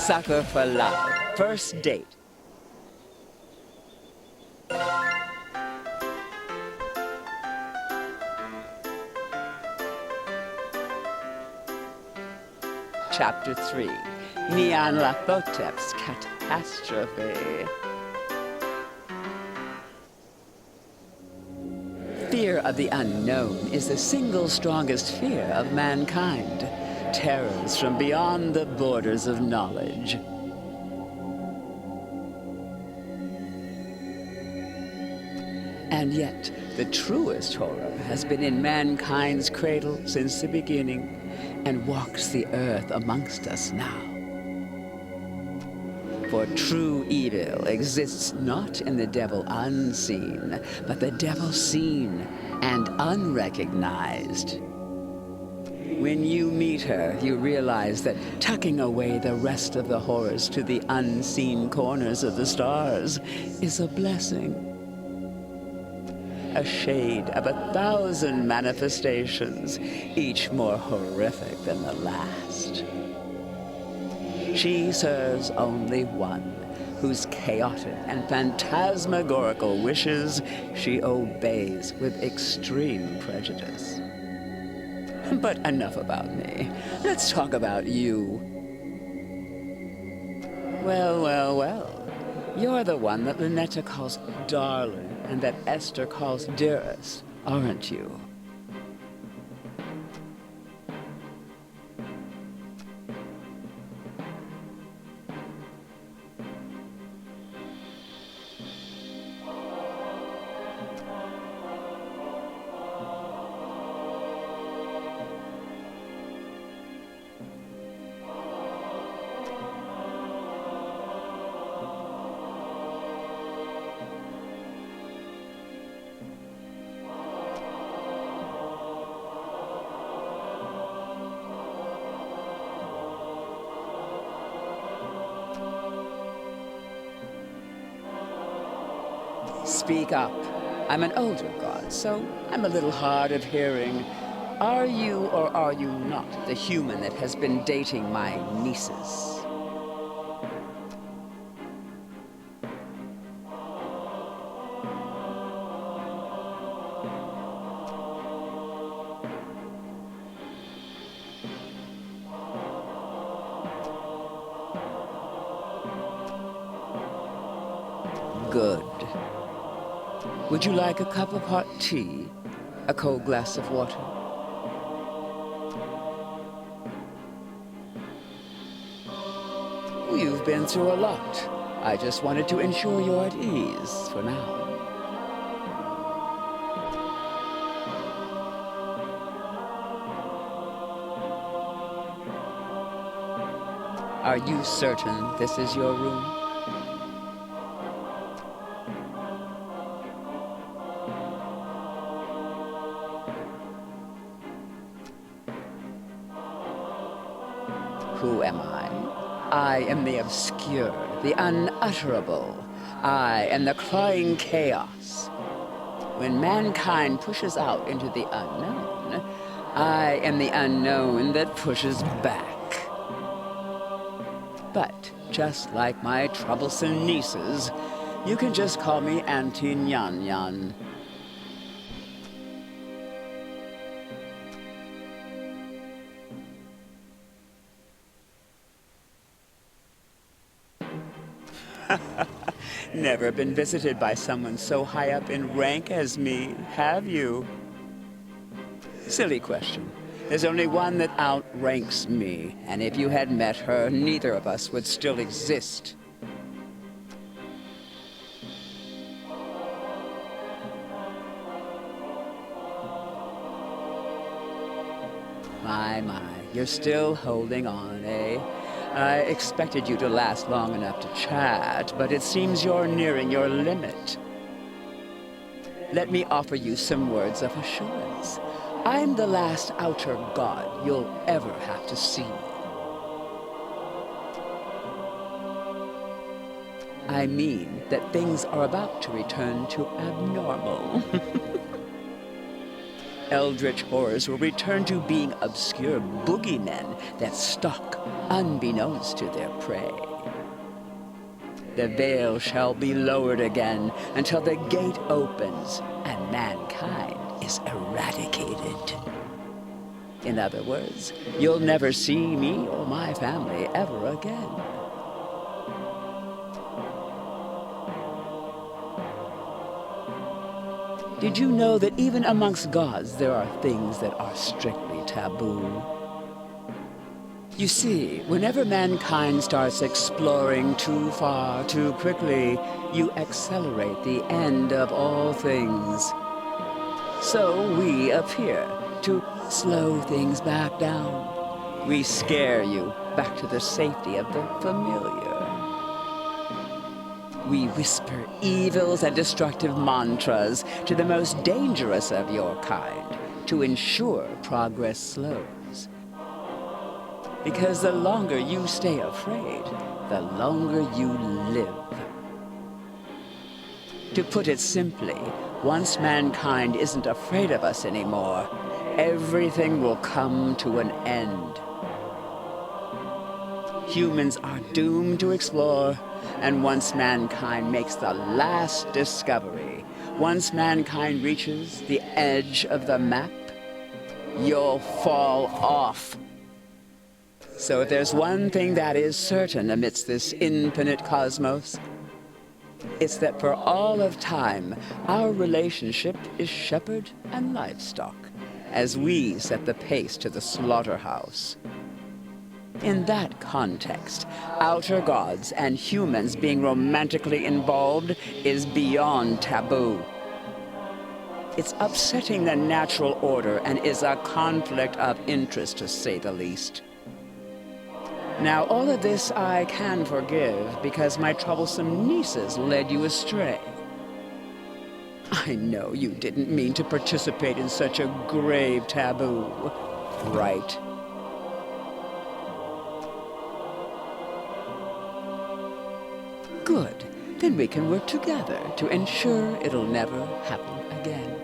Sucker for love. First date. Chapter 3. Nyarlathotep's catastrophe. Fear of the unknown is the single strongest fear of mankind. Terrors from beyond the borders of knowledge. And yet, the truest horror has been in mankind's cradle since the beginning, and walks the earth amongst us now. For true evil exists not in the devil unseen, but the devil seen and unrecognized. When you meet her, you realize that tucking away the rest of the horrors to the unseen corners of the stars is a blessing. A shade of 1,000 manifestations, each more horrific than the last. She serves only one, whose chaotic and phantasmagorical wishes she obeys with extreme prejudice. But enough about me. Let's talk about you. Well. You're the one that Ln'eta calls darling and that Esther calls dearest, aren't you? Speak up. I'm an older god, so I'm a little hard of hearing. Are you or are you not the human that has been dating my nieces? Good. Would you like a cup of hot tea? A cold glass of water? You've been through a lot. I just wanted to ensure you're at ease for now. Are you certain this is your room? Who am I? I am the obscure, the unutterable. I am the crying chaos. When mankind pushes out into the unknown, I am the unknown that pushes back. But just like my troublesome nieces, you can just call me Auntie Nyan Nyan. Never been visited by someone so high up in rank as me, have you? Silly question. There's only one that outranks me, and if you had met her, neither of us would still exist. My, you're still holding on, eh? I expected you to last long enough to chat, but it seems you're nearing your limit. Let me offer you some words of assurance. I'm the last outer god you'll ever have to see. I mean that things are about to return to abnormal. Eldritch horrors will return to being obscure boogeymen that stalk unbeknownst to their prey. The veil shall be lowered again until the gate opens and mankind is eradicated. In other words, you'll never see me or my family ever again. Did you know that even amongst gods there are things that are strictly taboo? You see, whenever mankind starts exploring too far, too quickly, you accelerate the end of all things. So we appear to slow things back down. We scare you back to the safety of the familiar. We whisper evils and destructive mantras to the most dangerous of your kind to ensure progress slows. Because the longer you stay afraid, the longer you live. To put it simply, once mankind isn't afraid of us anymore, everything will come to an end. Humans are doomed to explore, and once mankind makes the last discovery, once mankind reaches the edge of the map, you'll fall off. So if there's one thing that is certain amidst this infinite cosmos, it's that for all of time, our relationship is shepherd and livestock, as we set the pace to the slaughterhouse. In that context, outer gods and humans being romantically involved is beyond taboo. It's upsetting the natural order and is a conflict of interest, to say the least. Now, all of this I can forgive because my troublesome nieces led you astray. I know you didn't mean to participate in such a grave taboo, right? Good. Then we can work together to ensure it'll never happen again.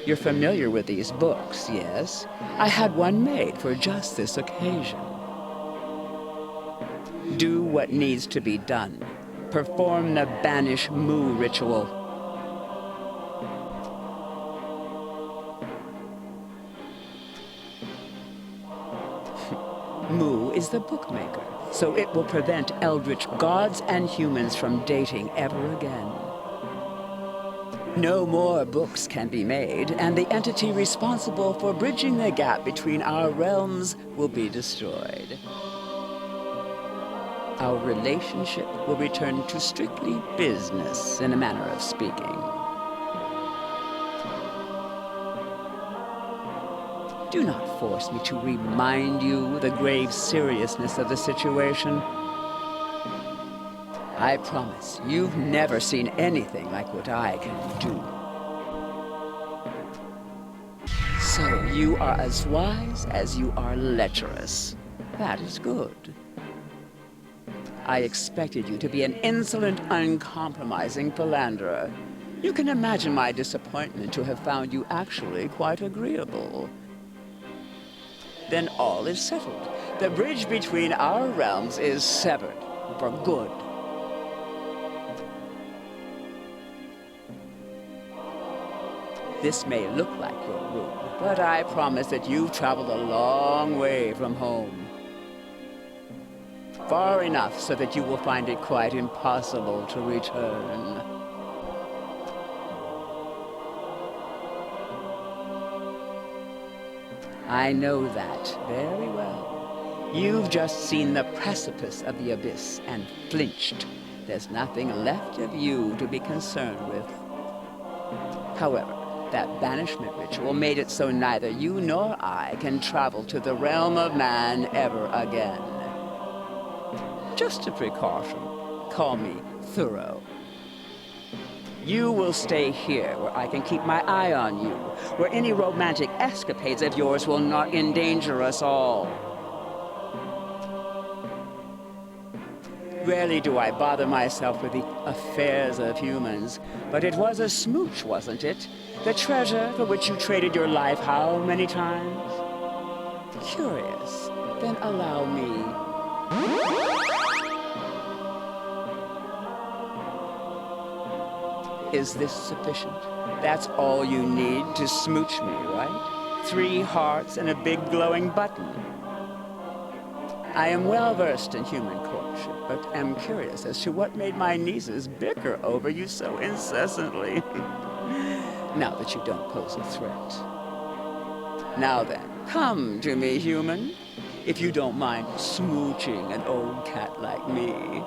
You're familiar with these books, yes? I had one made for just this occasion. Do what needs to be done. Perform the banish moo ritual. Mu is the bookmaker, so it will prevent Eldritch gods and humans from dating ever again. No more books can be made, and the entity responsible for bridging the gap between our realms will be destroyed. Our relationship will return to strictly business, in a manner of speaking. Do not force me to remind you the grave seriousness of the situation. I promise you've never seen anything like what I can do. So you are as wise as you are lecherous. That is good. I expected you to be an insolent, uncompromising philanderer. You can imagine my disappointment to have found you actually quite agreeable. Then all is settled. The bridge between our realms is severed for good. This may look like your room, but I promise that you've traveled a long way from home. Far enough so that you will find it quite impossible to return. I know that very well. You've just seen the precipice of the abyss and flinched. There's nothing left of you to be concerned with. However, that banishment ritual made it so neither you nor I can travel to the realm of man ever again. Just a precaution. Call me thorough. You will stay here, where I can keep my eye on you, where any romantic escapades of yours will not endanger us all. Rarely do I bother myself with the affairs of humans, but it was a smooch, wasn't it? The treasure for which you traded your life how many times? Curious. Then allow me. Is this sufficient? That's all you need to smooch me, right? 3 hearts and a big glowing button. I am well versed in human courtship, but am curious as to what made my nieces bicker over you so incessantly. Now that you don't pose a threat. Now then, come to me, human. If you don't mind smooching an old cat like me.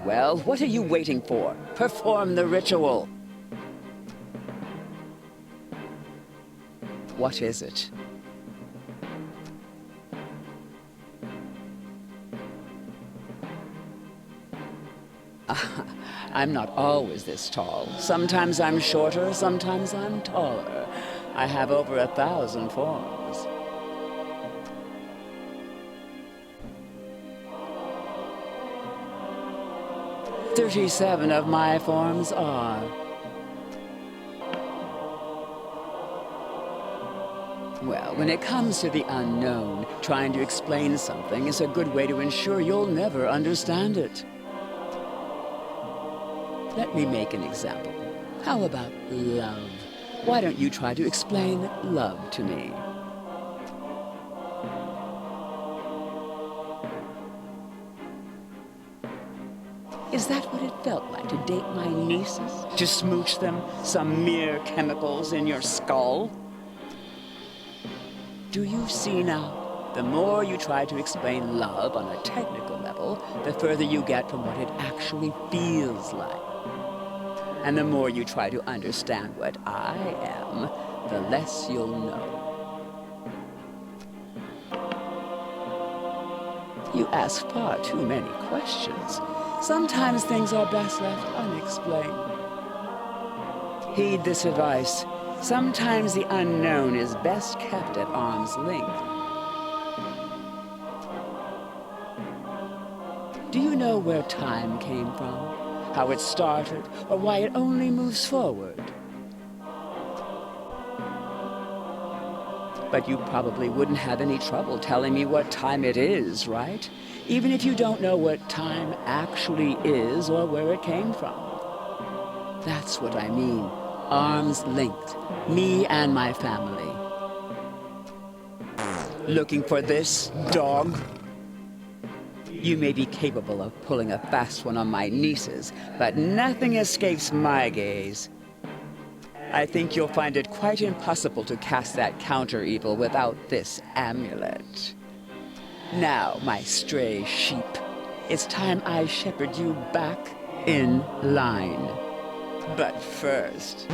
Well, what are you waiting for? Perform the ritual. What is it? I'm not always this tall. Sometimes I'm shorter, sometimes I'm taller. I have over 1,000 forms. "37 of my forms are." Well, when it comes to the unknown, trying to explain something is a good way to ensure you'll never understand it. Let me make an example. How about love? Why don't you try to explain love to me? Is that what it felt like to date my nieces? To smooch them, some mere chemicals in your skull? Do you see now? The more you try to explain love on a technical level, the further you get from what it actually feels like. And the more you try to understand what I am, the less you'll know. You ask far too many questions. Sometimes things are best left unexplained. Heed this advice. Sometimes the unknown is best kept at arm's length. Do you know where time came from? How it started, or why it only moves forward? But you probably wouldn't have any trouble telling me what time it is, right? Even if you don't know what time actually is or where it came from. That's what I mean. Arms linked. Me and my family. Looking for this, dog? You may be capable of pulling a fast one on my nieces, but nothing escapes my gaze. I think you'll find it quite impossible to cast that counter-evil without this amulet. Now, my stray sheep, it's time I shepherd you back in line. But first...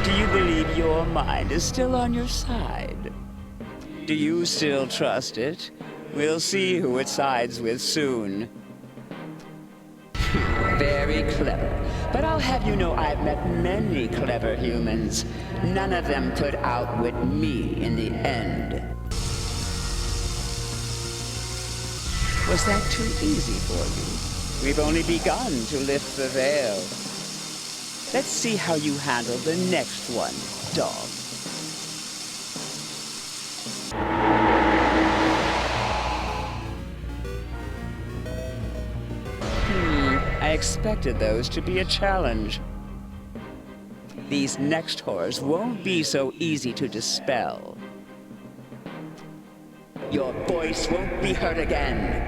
Do you believe your mind is still on your side? Do you still trust it? We'll see who it sides with soon. Very clever. But I'll have you know I've met many clever humans. None of them could outwit me in the end. Was that too easy for you? We've only begun to lift the veil. Let's see how you handle the next one, dog. I expected those to be a challenge. These next horrors won't be so easy to dispel. Your voice won't be heard again.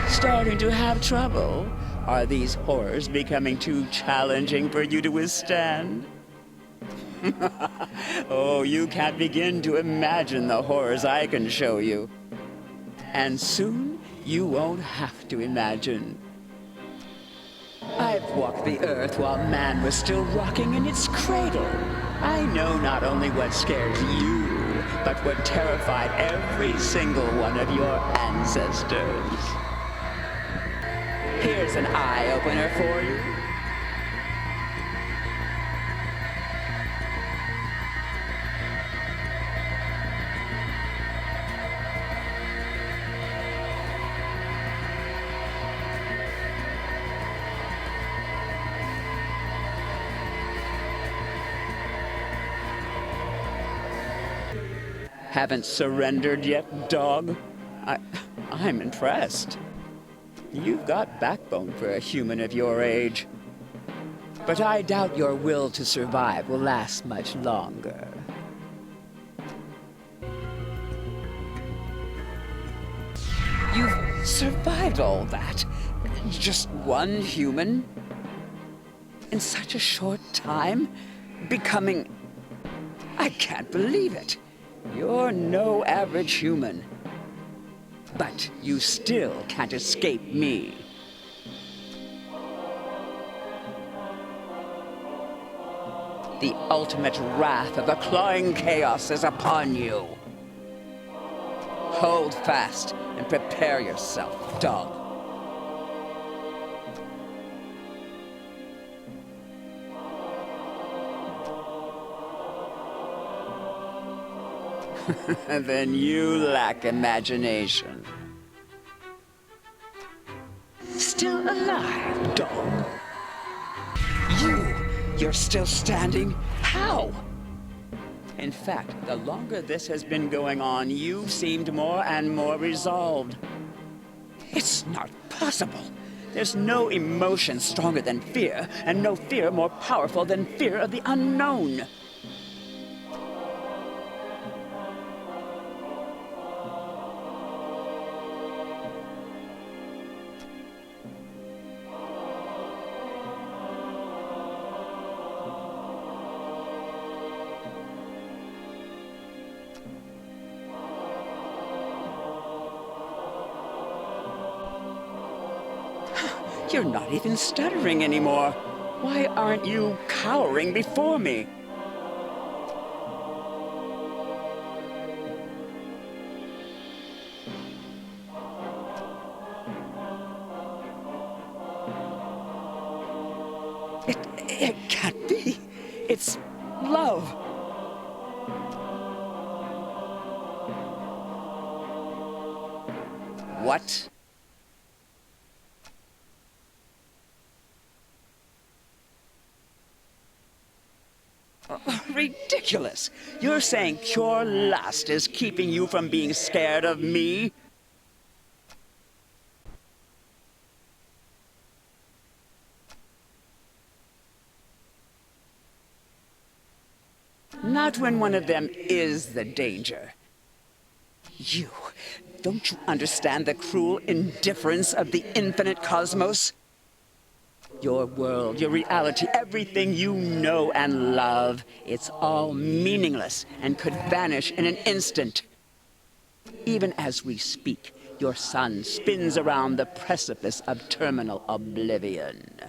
Starting to have trouble? Are these horrors becoming too challenging for you to withstand? Oh, you can't begin to imagine the horrors I can show you. And soon, you won't have to imagine. I've walked the earth while man was still rocking in its cradle. I know not only what scares you, but what terrified every single one of your ancestors. Here's an eye-opener for you. Haven't surrendered yet, dog? I'm impressed. You've got backbone for a human of your age. But I doubt your will to survive will last much longer. You've survived all that? Just one human? In such a short time? Becoming... I can't believe it. You're no average human. But you still can't escape me. The ultimate wrath of the clawing chaos is upon you. Hold fast and prepare yourself, dog. Then you lack imagination. Still alive, dog? You're still standing? How? In fact, the longer this has been going on, you've seemed more and more resolved. It's not possible. There's no emotion stronger than fear, and no fear more powerful than fear of the unknown. You're not even stuttering anymore. Why aren't you cowering before me? It can't be. It's love. What? Ridiculous! You're saying pure lust is keeping you from being scared of me? Not when one of them is the danger. Don't you understand the cruel indifference of the infinite cosmos? Your world, your reality, everything you know and love, it's all meaningless and could vanish in an instant. Even as we speak, your sun spins around the precipice of terminal oblivion.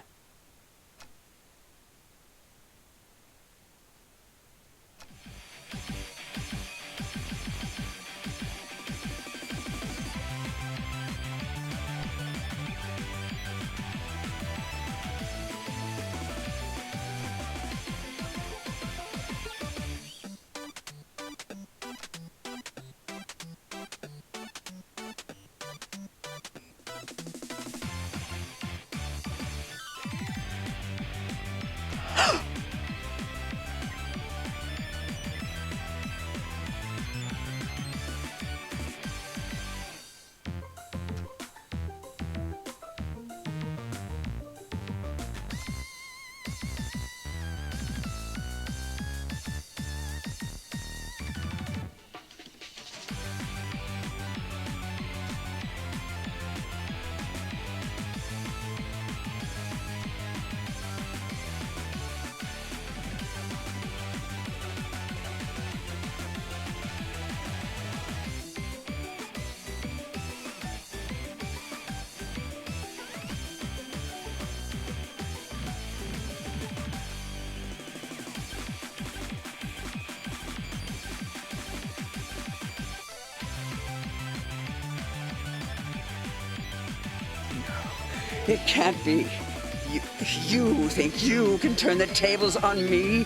It can't be. You think you can turn the tables on me?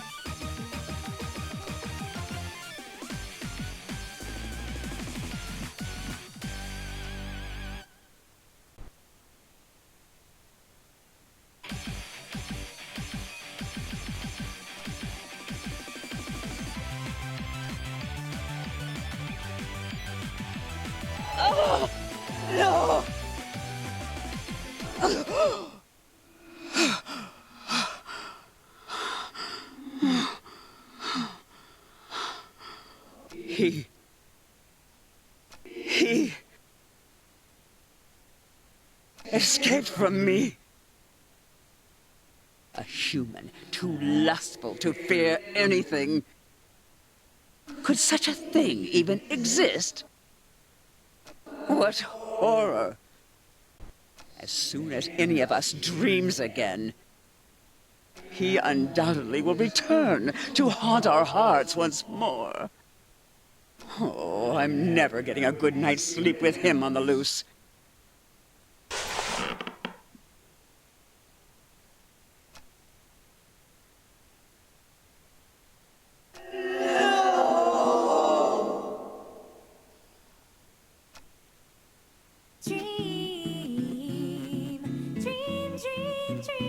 Oh, no! He escaped from me. A human, too lustful to fear anything. Could such a thing even exist? What horror! As soon as any of us dreams again, he undoubtedly will return to haunt our hearts once more. Oh, I'm never getting a good night's sleep with him on the loose. Dream, dream, dream, dream.